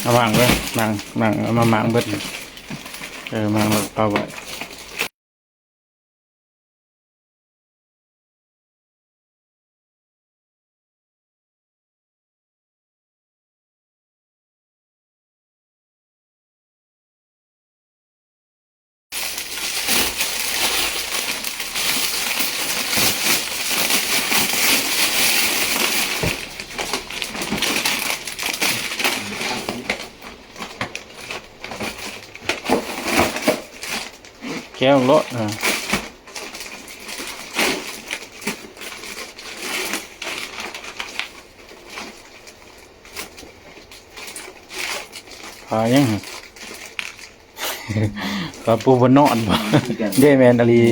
เอาวางไว้มางเอามามางเบิดมางเอาไว้แก้วรถพายังก็ปูบนนอนบ่เด้แมนอาลี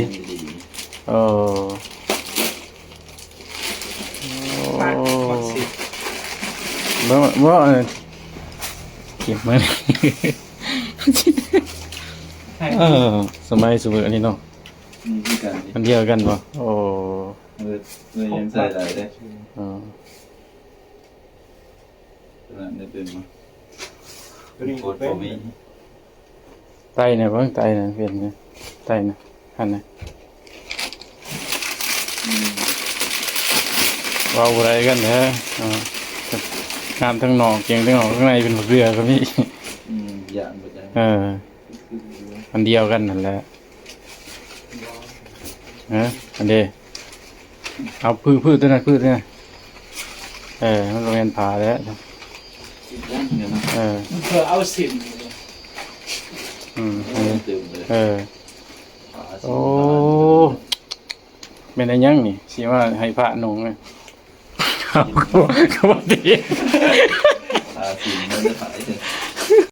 โอ้เมื่อเก็บมาสมัยสุดอันนี้เนาะมันเดียวกันป่ะโอ้ยังใส่หลายได้ได้เป็นมั้ยโคตรบ่มีไตเนี่ยบ้างไตเนี่ยเปลี่ยนเนี่ยไตเนี่ยหันเนี่ยว้าวอะไรกันแท้งามทั้งนอกเกียงทั้งนอกข้างในเป็นเรือก็มีอย่างบ่ได้อันเดียวกันนั่นแหละอันเดียวเอาพืชตัวนั้นมันโรงเรียนผาแล้วเพื่อเอาสินโอ้เป็นอะไรยังนี่สิว่าให้พระนงเลยก็ว่าดีสินมันจะขาย